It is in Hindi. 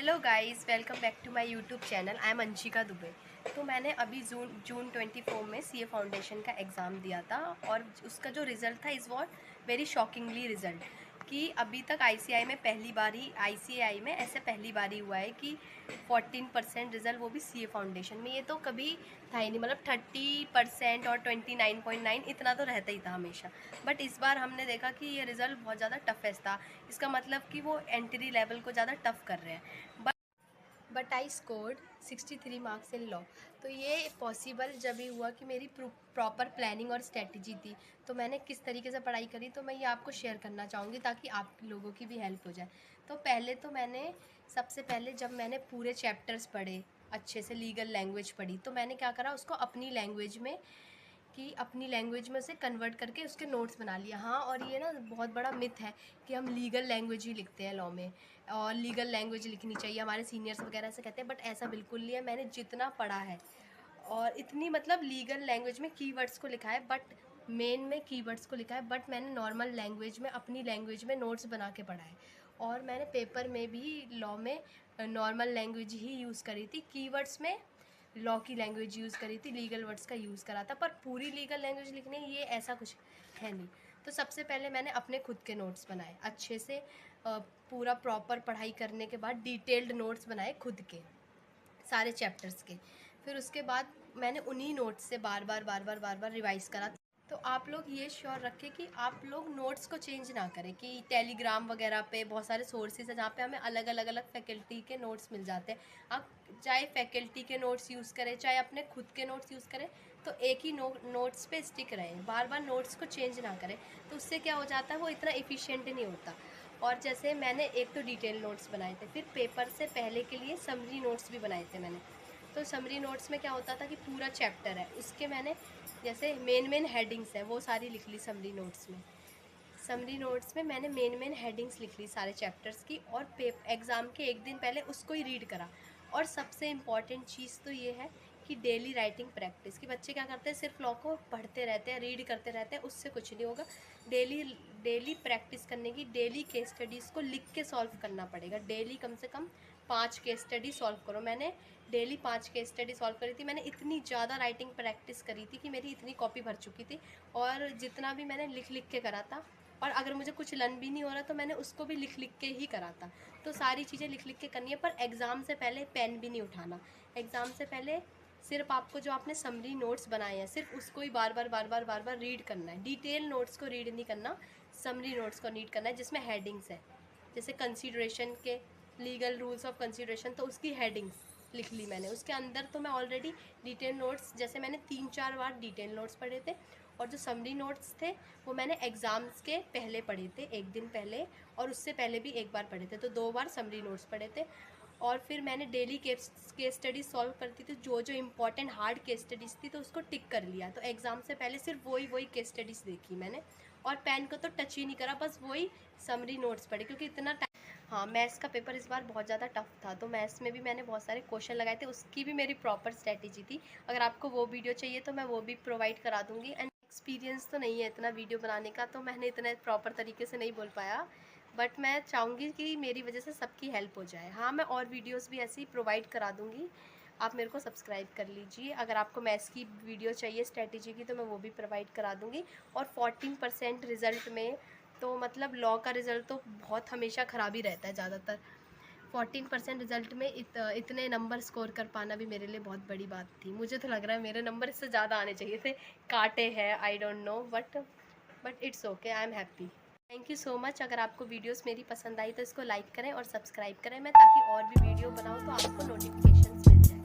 Hello guys, welcome back to my YouTube channel. I am Anshika Dubey. तो मैंने अभी जून 24 में सीए फाउंडेशन का एग्ज़ाम दिया था और उसका जो रिज़ल्ट था is what very shockingly result कि अभी तक आईसीआई में पहली बार ही हुआ है कि 14% रिज़ल्ट, वो भी सीए फाउंडेशन में। ये तो कभी था ही नहीं, मतलब 30% और 29.9 इतना तो रहता ही था हमेशा। बट इस बार हमने देखा कि ये रिज़ल्ट बहुत ज़्यादा टफेस्ट था। इसका मतलब कि वो एंट्री लेवल को ज़्यादा टफ कर रहे हैं। But I scored 63 marks in law. तो ये पॉसिबल जब ही हुआ कि मेरी प्रॉपर प्लानिंग और स्ट्रेटजी थी। तो मैंने किस तरीके से पढ़ाई करी, तो मैं ये आपको शेयर करना चाहूँगी ताकि आप लोगों की भी हेल्प हो जाए। तो सबसे पहले जब मैंने पूरे चैप्टर्स पढ़े, अच्छे से लीगल लैंग्वेज पढ़ी, तो मैंने क्या करा, उसको अपनी लैंग्वेज में उसे कन्वर्ट करके उसके नोट्स बना लिया। हाँ, और ये ना बहुत बड़ा मिथ है कि हम लीगल लैंग्वेज ही लिखते हैं लॉ में, और लीगल लैंग्वेज लिखनी चाहिए, हमारे सीनियर्स वगैरह से कहते हैं, बट ऐसा बिल्कुल नहीं है। मैंने जितना पढ़ा है और इतनी मतलब लीगल लैंग्वेज में कीवर्ड्स को लिखा है, बट मेन में कीवर्ड्स को लिखा है, बट मैंने नॉर्मल लैंग्वेज में, अपनी लैंग्वेज में नोट्स बना के पढ़ा है। और मैंने पेपर में भी लॉ में नॉर्मल लैंग्वेज ही यूज़ करी थी, कीवर्ड्स में लॉ की लैंग्वेज यूज़ करी थी, लीगल वर्ड्स का यूज़ करा था, पर पूरी लीगल लैंग्वेज लिखने ये ऐसा कुछ है नहीं। तो सबसे पहले मैंने अपने खुद के नोट्स बनाए अच्छे से, पूरा प्रॉपर पढ़ाई करने के बाद डिटेल्ड नोट्स बनाए खुद के सारे चैप्टर्स के। फिर उसके बाद मैंने उन्हीं नोट्स से बार बार रिवाइज़ करा। तो आप लोग ये श्योर रखें कि आप लोग नोट्स को चेंज ना करें, कि टेलीग्राम वगैरह पे बहुत सारे सोर्सेज हैं जहाँ पे हमें अलग अलग फैकल्टी के नोट्स मिल जाते हैं। आप चाहे फैकल्टी के नोट्स यूज़ करें, चाहे अपने खुद के नोट्स यूज़ करें, तो एक ही नोट्स पे स्टिक रहें, बार बार नोट्स को चेंज ना करें। तो उससे क्या हो जाता है, वो इतना एफिशिएंट नहीं होता। और जैसे मैंने एक तो डिटेल नोट्स बनाए थे, फिर पेपर से पहले के लिए समरी नोट्स भी बनाए थे मैंने। तो समरी नोट्स में क्या होता था कि पूरा चैप्टर है, उसके मैंने जैसे मेन हेडिंग्स है वो सारी लिख ली समरी नोट्स में। समरी नोट्स में मैंने मेन हेडिंग्स लिख ली सारे चैप्टर्स की, और एग्ज़ाम के एक दिन पहले उसको ही रीड करा। और सबसे इम्पॉर्टेंट चीज़ तो ये है कि डेली राइटिंग प्रैक्टिस। कि बच्चे क्या करते हैं, सिर्फ लॉ को पढ़ते रहते हैं, रीड करते रहते हैं, उससे कुछ नहीं होगा। डेली प्रैक्टिस करने की, डेली केस स्टडीज़ को लिख के सॉल्व करना पड़ेगा। डेली कम से कम 5 केस स्टडी सॉल्व करो। मैंने डेली 5 केस स्टडी सॉल्व करी थी। मैंने इतनी ज़्यादा राइटिंग प्रैक्टिस करी थी कि मेरी इतनी कॉपी भर चुकी थी, और जितना भी मैंने लिख के करा था, और अगर मुझे कुछ लर्न भी नहीं हो रहा तो मैंने उसको भी लिख के ही करा था। तो सारी चीज़ें लिख के करनी है, पर एग्ज़ाम से पहले पेन भी नहीं उठाना। एग्ज़ाम से पहले सिर्फ आपको जो आपने समरी नोट्स बनाए हैं, सिर्फ उसको ही बार बार रीड करना है। डिटेल नोट्स को रीड नहीं करना, समरी नोट्स को रीड करना है, जिसमें हेडिंग्स है। जैसे कंसीडरेशन के लीगल रूल्स ऑफ कंसीडरेशन, तो उसकी हेडिंग्स लिख ली मैंने। उसके अंदर तो मैं ऑलरेडी डिटेल नोट्स, जैसे मैंने 3-4 बार डिटेल नोट्स पढ़े थे, और जो समरी नोट्स थे वो मैंने एग्ज़ाम्स के पहले पढ़े थे, एक दिन पहले, और उससे पहले भी एक बार पढ़े थे, तो 2 बार समरी नोट्स पढ़े थे। और फिर मैंने डेली केस स्टडीज़ सॉल्व करती थी, जो जो इम्पॉर्टेंट हार्ड केस स्टडीज़ थी तो उसको टिक कर लिया। तो एग्ज़ाम से पहले सिर्फ वही केस स्टडीज़ देखी मैंने, और पेन को तो टच ही नहीं करा, बस वही समरी नोट्स पढ़े, क्योंकि इतना टाइम। हाँ, मैथ्स का पेपर इस बार बहुत ज़्यादा टफ था, तो मैथ्स में भी मैंने बहुत सारे क्वेश्चन लगाए थे, उसकी भी मेरी प्रॉपर स्ट्रेटेजी थी। अगर आपको वो वीडियो चाहिए तो मैं वो भी प्रोवाइड करा दूँगी। एंड एक्सपीरियंस तो नहीं है इतना वीडियो बनाने का, तो मैंने इतना प्रॉपर तरीके से नहीं बोल पाया, बट मैं चाहूँगी कि मेरी वजह से सबकी हेल्प हो जाए। हाँ, मैं और वीडियोस भी ऐसे ही प्रोवाइड करा दूँगी, आप मेरे को सब्सक्राइब कर लीजिए। अगर आपको मैथ्स की वीडियो चाहिए स्ट्रेटेजी की, तो मैं वो भी प्रोवाइड करा दूँगी। और 14% रिज़ल्ट में, तो मतलब लॉ का रिज़ल्ट तो बहुत हमेशा ख़राब ही रहता है ज़्यादातर। 14% रिज़ल्ट में इतने नंबर स्कोर कर पाना भी मेरे लिए बहुत बड़ी बात थी। मुझे तो लग रहा है मेरे नंबर इससे ज़्यादा आने चाहिए थे, काटे हैं, I don't know, but it's okay, I am happy. Thank you so much. अगर आपको वीडियोस मेरी पसंद आई तो इसको लाइक करें और सब्सक्राइब करें, मैं ताकि और भी वीडियो बनाऊँ तो आपको नोटिफिकेशंस मिल जाए।